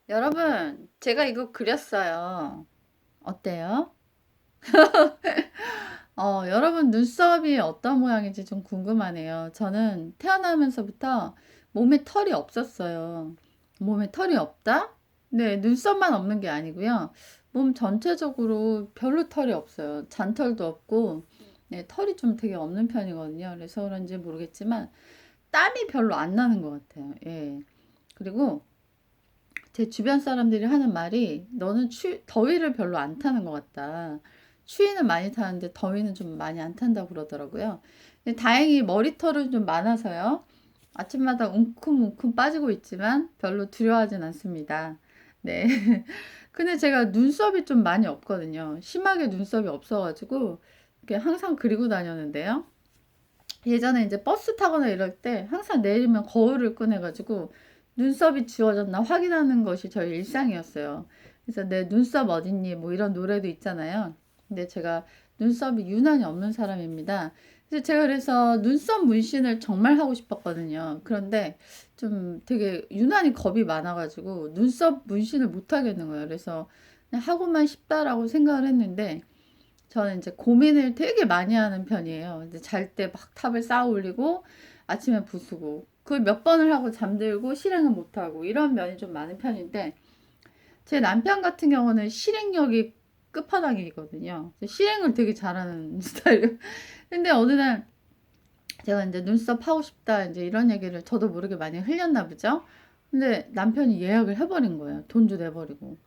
여러분, 제가 이거 그렸어요. 어때요? 여러분 눈썹이 어떤 모양인지 좀 궁금하네요. 저는 태어나면서부터 몸에 털이 없었어요. 몸에 털이 없다? 네, 눈썹만 없는 게 아니고요. 몸 전체적으로 별로 털이 없어요. 잔털도 없고, 네, 털이 좀 되게 없는 편이거든요. 그래서 그런지 모르겠지만, 땀이 별로 안 나는 것 같아요. 예. 그리고 제 주변 사람들이 하는 말이 너는 더위를 별로 안 타는 것 같다. 추위는 많이 타는데 더위는 좀 많이 안 탄다고 그러더라고요. 근데 다행히 머리털은 좀 많아서요. 아침마다 웅큼웅큼 빠지고 있지만 별로 두려워하진 않습니다. 네. 근데 제가 눈썹이 좀 많이 없거든요. 심하게 눈썹이 없어가지고 이렇게 항상 그리고 다녔는데요. 예전에 이제 버스 타거나 이럴 때 항상 내리면 거울을 꺼내가지고 눈썹이 지워졌나 확인하는 것이 저희 일상이었어요. 그래서 내 눈썹 어딨니? 뭐 이런 노래도 있잖아요. 근데 제가 눈썹이 유난히 없는 사람입니다. 그래서 눈썹 문신을 정말 하고 싶었거든요. 그런데 좀 되게 유난히 겁이 많아가지고 눈썹 문신을 못 하겠는 거예요. 그래서 그냥 하고만 싶다라고 생각을 했는데 저는 이제 고민을 되게 많이 하는 편이에요. 근데 잘 때 막 탑을 쌓아 올리고 아침에 부수고 그걸 몇 번을 하고 잠들고 실행을 못 하고 이런 면이 좀 많은 편인데 제 남편 같은 경우는 실행력이 끝판왕이거든요. 실행을 되게 잘하는 스타일이에요. 근데 어느 날 제가 이제 눈썹 하고 싶다 이제 이런 얘기를 저도 모르게 많이 흘렸나 보죠. 근데 남편이 예약을 해버린 거예요. 돈도 내버리고.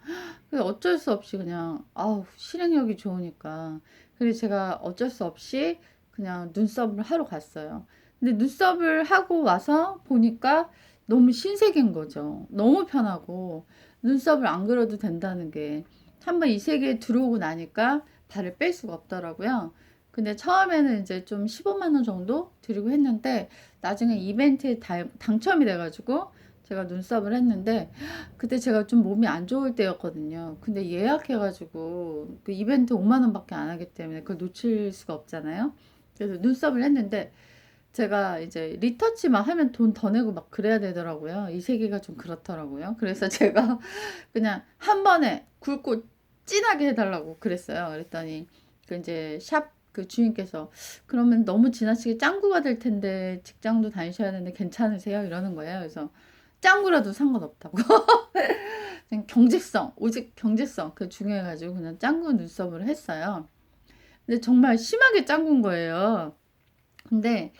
그래서 어쩔 수 없이 그냥 아우 실행력이 좋으니까 그래서 제가 어쩔 수 없이 그냥 눈썹을 하러 갔어요. 근데 눈썹을 하고 와서 보니까 너무 신세계인 거죠. 너무 편하고 눈썹을 안 그려도 된다는 게 한번 이 세계에 들어오고 나니까 발을 뺄 수가 없더라고요. 근데 처음에는 이제 좀 15만 원 정도 드리고 했는데 나중에 이벤트에 당첨이 돼가지고 제가 눈썹을 했는데 그때 제가 좀 몸이 안 좋을 때였거든요. 근데 예약해가지고 그 이벤트 5만 원밖에 안 하기 때문에 그걸 놓칠 수가 없잖아요. 그래서 눈썹을 했는데 제가 이제 리터치 막 하면 돈 더 내고 막 그래야 되더라고요. 이 세계가 좀 그렇더라고요. 그래서 제가 그냥 한 번에 굵고 진하게 해달라고 그랬어요. 그랬더니 그 이제 샵 그 주인께서 그러면 너무 지나치게 짱구가 될 텐데 직장도 다니셔야 되는데 괜찮으세요? 이러는 거예요. 그래서 짱구라도 상관없다고. 그냥 경제성, 오직 경제성 그 중요해가지고 그냥 짱구 눈썹으로 했어요. 근데 정말 심하게 짱구인 거예요. 근데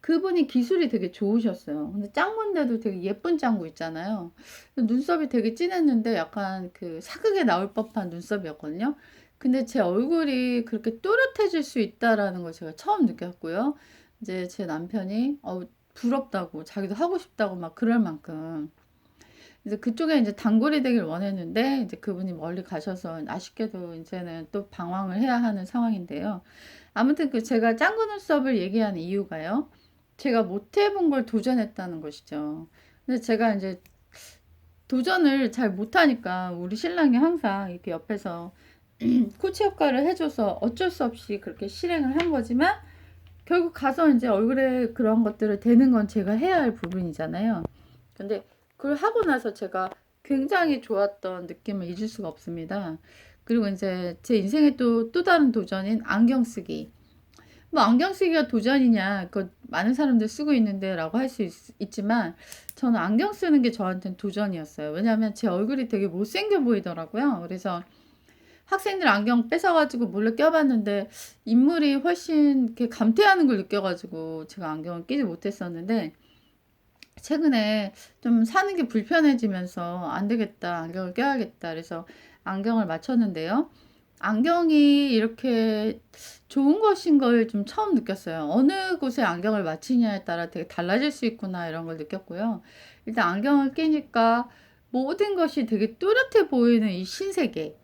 그분이 기술이 되게 좋으셨어요. 근데 짱구인데도 되게 예쁜 짱구 있잖아요. 눈썹이 되게 진했는데 약간 그 사극에 나올 법한 눈썹이었거든요. 근데 제 얼굴이 그렇게 또렷해질 수 있다라는 걸 제가 처음 느꼈고요. 이제 제 남편이 부럽다고 자기도 하고 싶다고 막 그럴 만큼 이제 그쪽에 이제 단골이 되길 원했는데 이제 그분이 멀리 가셔서 아쉽게도 이제는 또 방황을 해야 하는 상황인데요. 아무튼 그 제가 짱구 눈썹을 얘기하는 이유가요. 제가 못 해본 걸 도전했다는 것이죠. 근데 제가 이제 도전을 잘 못하니까 우리 신랑이 항상 이렇게 옆에서 코치 역할을 해줘서 어쩔 수 없이 그렇게 실행을 한 거지만 결국 가서 이제 얼굴에 그런 것들을 대는 건 제가 해야 할 부분이잖아요. 근데 그걸 하고 나서 제가 굉장히 좋았던 느낌을 잊을 수가 없습니다. 그리고 이제 제 인생의 또 다른 도전인 안경 쓰기. 뭐 안경 쓰기가 도전이냐, 그 많은 사람들 쓰고 있는데 라고 할 수 있지만 저는 안경 쓰는 게 저한테는 도전이었어요. 왜냐하면 제 얼굴이 되게 못생겨 보이더라고요. 그래서 학생들 안경 뺏어가지고 몰래 껴봤는데 인물이 훨씬 이렇게 감퇴하는 걸 느껴가지고 제가 안경을 끼지 못했었는데 최근에 좀 사는 게 불편해지면서 안 되겠다. 안경을 껴야겠다. 그래서 안경을 맞췄는데요. 안경이 이렇게 좋은 것인 걸 좀 처음 느꼈어요. 어느 곳에 안경을 맞추냐에 따라 되게 달라질 수 있구나 이런 걸 느꼈고요. 일단 안경을 끼니까 모든 것이 되게 뚜렷해 보이는 이 신세계.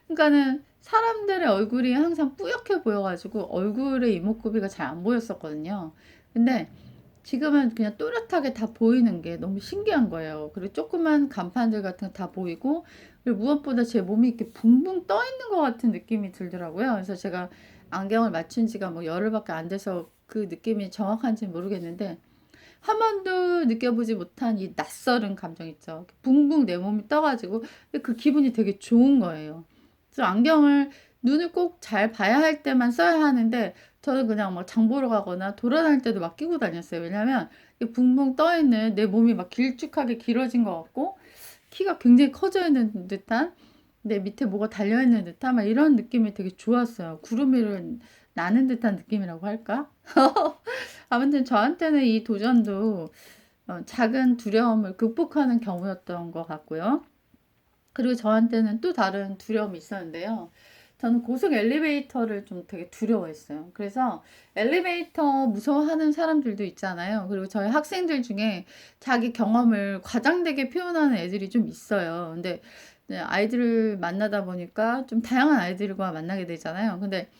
그러니까는 사람들의 얼굴이 항상 뿌옇게 보여가지고 얼굴에 이목구비가 잘 안 보였었거든요. 근데 지금은 그냥 또렷하게 다 보이는 게 너무 신기한 거예요. 그리고 조그만 간판들 같은 거 다 보이고, 그리고 무엇보다 제 몸이 이렇게 붕붕 떠 있는 것 같은 느낌이 들더라고요. 그래서 제가 안경을 맞춘 지가 뭐 열흘밖에 안 돼서 그 느낌이 정확한지 모르겠는데, 한 번도 느껴보지 못한 이 낯설은 감정 있죠. 붕붕 내 몸이 떠가지고 그 기분이 되게 좋은 거예요. 그래서 안경을 눈을 꼭 잘 봐야 할 때만 써야 하는데 저는 그냥 막 장 보러 가거나 돌아다닐 때도 막 끼고 다녔어요. 왜냐하면 붕붕 떠 있는 내 몸이 막 길쭉하게 길어진 것 같고 키가 굉장히 커져 있는 듯한 내 밑에 뭐가 달려 있는 듯한 막 이런 느낌이 되게 좋았어요. 구름 위를 나는 듯한 느낌이라고 할까? 아무튼 저한테는 이 도전도 작은 두려움을 극복하는 경우였던 것 같고요. 그리고 저한테는 또 다른 두려움이 있었는데요. 저는 고속 엘리베이터를 좀 되게 두려워했어요. 그래서 엘리베이터 무서워하는 사람들도 있잖아요. 그리고 저희 학생들 중에 자기 경험을 과장되게 표현하는 애들이 좀 있어요. 근데 아이들을 만나다 보니까 좀 다양한 아이들과 만나게 되잖아요. 근데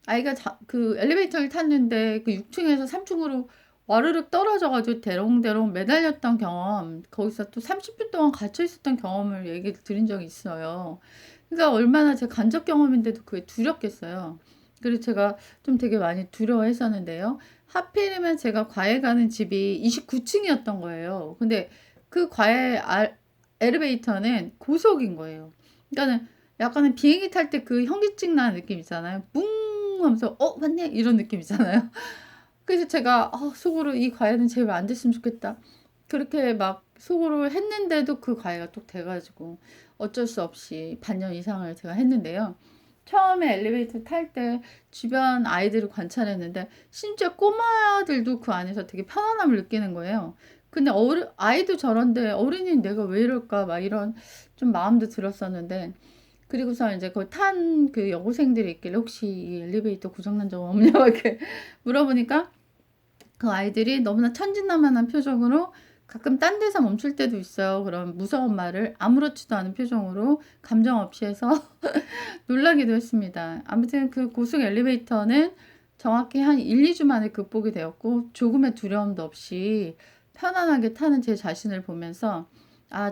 아이가 그 엘리베이터를 탔는데 그 6층에서 3층으로 와르륵 떨어져가지고 대롱대롱 매달렸던 경험, 거기서 또 30분 동안 갇혀 있었던 경험을 얘기 들은 적이 있어요. 그러니까 얼마나 제 간접 경험인데도 그게 두렵겠어요. 그리고 제가 좀 되게 많이 두려워했었는데요. 하필이면 제가 과외 가는 집이 29층이었던 거예요. 근데 그 과외 엘리베이터는 고속인 거예요. 그러니까는 약간은 비행기 탈 때 그 현기증 나는 느낌 있잖아요. 뿡 하면서 맞네 이런 느낌 있잖아요. 그래서 제가 속으로 이 과외는 제발 안 됐으면 좋겠다. 그렇게 막 속으로 했는데도 그 과외가 또 돼가지고 어쩔 수 없이 반년 이상을 제가 했는데요. 처음에 엘리베이터 탈 때 주변 아이들을 관찰했는데 심지어 꼬마들도 그 안에서 되게 편안함을 느끼는 거예요. 근데 아이도 저런데 어른이 내가 왜 이럴까 막 이런 좀 마음도 들었었는데 그리고서 이제 그 탄 그 여고생들이 있길래 혹시 이 엘리베이터 고장난 적 없냐 이렇게 물어보니까 그 아이들이 너무나 천진난만한 표정으로 가끔 딴 데서 멈출 때도 있어요. 그런 무서운 말을 아무렇지도 않은 표정으로 감정 없이 해서 놀라기도 했습니다. 아무튼 그 고속 엘리베이터는 정확히 한 1, 2주 만에 극복이 되었고 조금의 두려움도 없이 편안하게 타는 제 자신을 보면서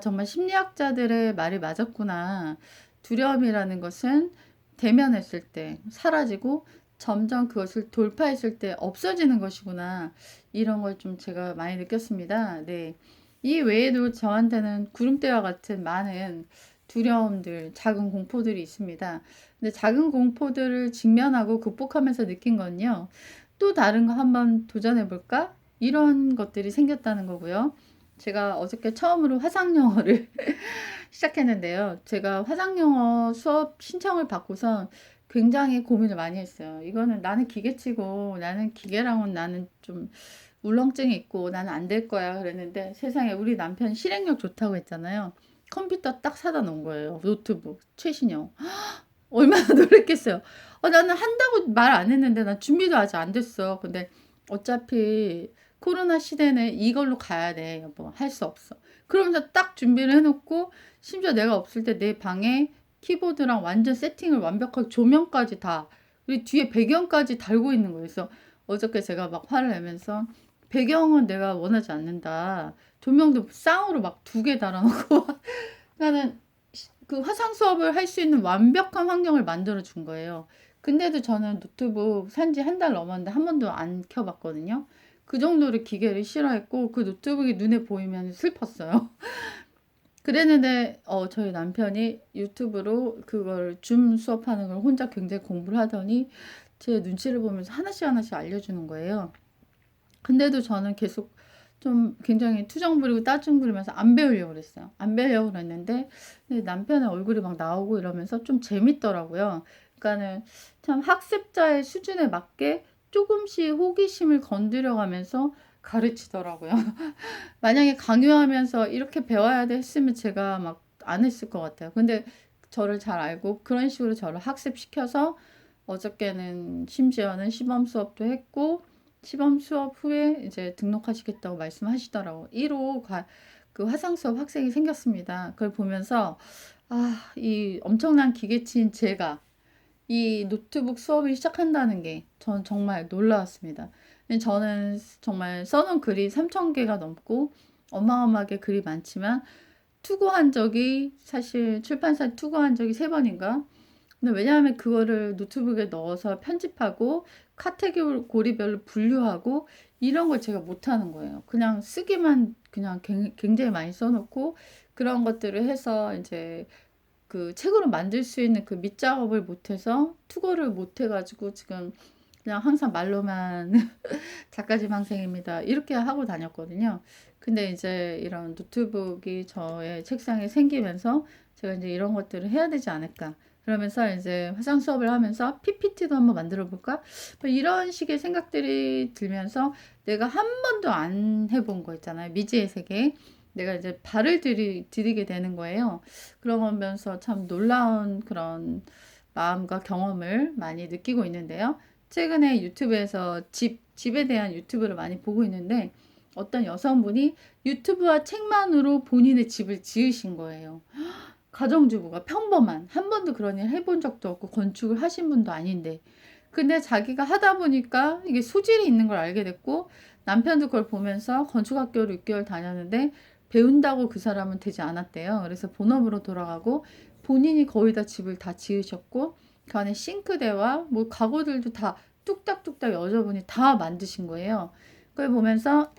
정말 심리학자들의 말이 맞았구나. 두려움이라는 것은 대면했을 때 사라지고 점점 그것을 돌파했을 때 없어지는 것이구나. 이런 걸 좀 제가 많이 느꼈습니다. 네. 이 외에도 저한테는 구름대와 같은 많은 두려움들, 작은 공포들이 있습니다. 근데 작은 공포들을 직면하고 극복하면서 느낀 건요. 또 다른 거 한번 도전해 볼까? 이런 것들이 생겼다는 거고요. 제가 어저께 처음으로 화상영어를 시작했는데요. 제가 화상영어 수업 신청을 받고서 굉장히 고민을 많이 했어요. 이거는 나는 기계치고 나는 기계랑은 나는 좀 울렁증이 있고 나는 안 될 거야 그랬는데 세상에 우리 남편 실행력 좋다고 했잖아요. 컴퓨터 딱 사다 놓은 거예요. 노트북 최신형. 얼마나 놀랬겠어요. 나는 한다고 말 안 했는데 난 준비도 아직 안 됐어. 근데 어차피 코로나 시대는 이걸로 가야 돼. 여보. 할 수 없어. 그러면서 딱 준비를 해놓고 심지어 내가 없을 때 내 방에 키보드랑 완전 세팅을 완벽하게 조명까지 다 그리고 뒤에 배경까지 달고 있는 거예요. 그래서 어저께 제가 막 화를 내면서 배경은 내가 원하지 않는다. 조명도 쌍으로 막 2개 달아놓고 그러니까는 그 화상 수업을 할 수 있는 완벽한 환경을 만들어 준 거예요. 근데도 저는 노트북 산지 한 달 넘었는데 한 번도 안 켜봤거든요. 그 정도로 기계를 싫어했고 그 노트북이 눈에 보이면 슬펐어요. 그랬는데 저희 남편이 유튜브로 그걸 줌 수업하는 걸 혼자 굉장히 공부를 하더니 제 눈치를 보면서 하나씩 하나씩 알려주는 거예요. 근데도 저는 계속 좀 굉장히 투정 부리고 따증 부리면서 안 배우려고 그랬어요. 안 배우려고 그랬는데 남편의 얼굴이 막 나오고 이러면서 좀 재밌더라고요. 그러니까는 참 학습자의 수준에 맞게 조금씩 호기심을 건드려가면서 가르치더라고요. 만약에 강요하면서 이렇게 배워야 돼 했으면 제가 막 안 했을 것 같아요. 근데 저를 잘 알고 그런 식으로 저를 학습시켜서 어저께는 심지어는 시범 수업도 했고 시범 수업 후에 이제 등록하시겠다고 말씀하시더라고. 1호 그 화상 수업 학생이 생겼습니다. 그걸 보면서 이 엄청난 기계치인 제가 이 노트북 수업을 시작한다는 게 전 정말 놀라웠습니다. 저는 정말 써놓은 글이 3,000개가 넘고 어마어마하게 글이 많지만 투고한 적이 사실 출판사에 투고한 적이 3번인가? 근데 왜냐하면 그거를 노트북에 넣어서 편집하고 카테고리별로 분류하고 이런 걸 제가 못하는 거예요. 그냥 쓰기만 그냥 굉장히 많이 써놓고 그런 것들을 해서 이제 그 책으로 만들 수 있는 그 밑작업을 못해서 투고를 못해가지고 지금 그냥 항상 말로만 작가집 항생입니다 이렇게 하고 다녔거든요. 근데 이제 이런 노트북이 저의 책상에 생기면서 제가 이제 이런 것들을 해야 되지 않을까. 그러면서 이제 화상 수업을 하면서 PPT도 한번 만들어 볼까? 뭐 이런 식의 생각들이 들면서 내가 한 번도 안 해본 거 있잖아요. 미지의 세계. 내가 이제 발을 들이게 되는 거예요. 그러면서 참 놀라운 그런 마음과 경험을 많이 느끼고 있는데요. 최근에 유튜브에서 집에 대한 유튜브를 많이 보고 있는데 어떤 여성분이 유튜브와 책만으로 본인의 집을 지으신 거예요. 가정주부가 평범한 한 번도 그런 일 해본 적도 없고 건축을 하신 분도 아닌데 근데 자기가 하다 보니까 이게 소질이 있는 걸 알게 됐고 남편도 그걸 보면서 건축학교를 6개월 다녔는데 배운다고 그 사람은 되지 않았대요. 그래서 본업으로 돌아가고 본인이 거의 다 집을 다 지으셨고 그 안에 싱크대와 뭐 가구들도 다 뚝딱뚝딱 여자분이 다 만드신 거예요. 그걸 보면서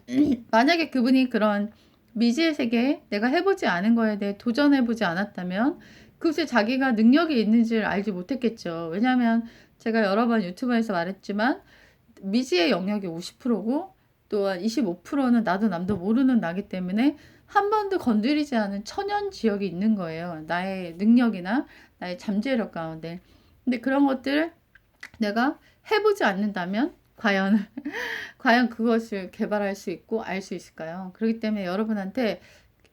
만약에 그분이 그런 미지의 세계에 내가 해보지 않은 거에 대해 도전해보지 않았다면 글쎄 자기가 능력이 있는지를 알지 못했겠죠. 왜냐하면 제가 여러 번 유튜브에서 말했지만 미지의 영역이 50%고 또한 25%는 나도 남도 모르는 나기 때문에 한 번도 건드리지 않은 천연 지역이 있는 거예요. 나의 능력이나 나의 잠재력 가운데. 근데 그런 것들을 내가 해보지 않는다면 과연 과연 그것을 개발할 수 있고 알 수 있을까요? 그렇기 때문에 여러분한테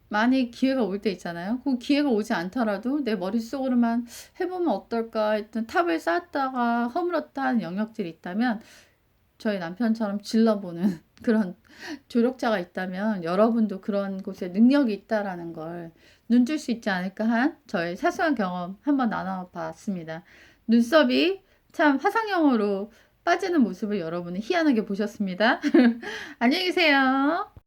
많이 기회가 올 때 있잖아요. 그 기회가 오지 않더라도 내 머릿속으로만 해보면 어떨까 했던 탑을 쌓았다가 허물었다 하는 영역들이 있다면 저희 남편처럼 질러보는 그런 조력자가 있다면 여러분도 그런 곳에 능력이 있다라는 걸 눈뜰 수 있지 않을까 한 저의 사소한 경험 한번 나눠봤습니다. 눈썹이 참 화상영어로 빠지는 모습을 여러분은 희한하게 보셨습니다. 안녕히 계세요.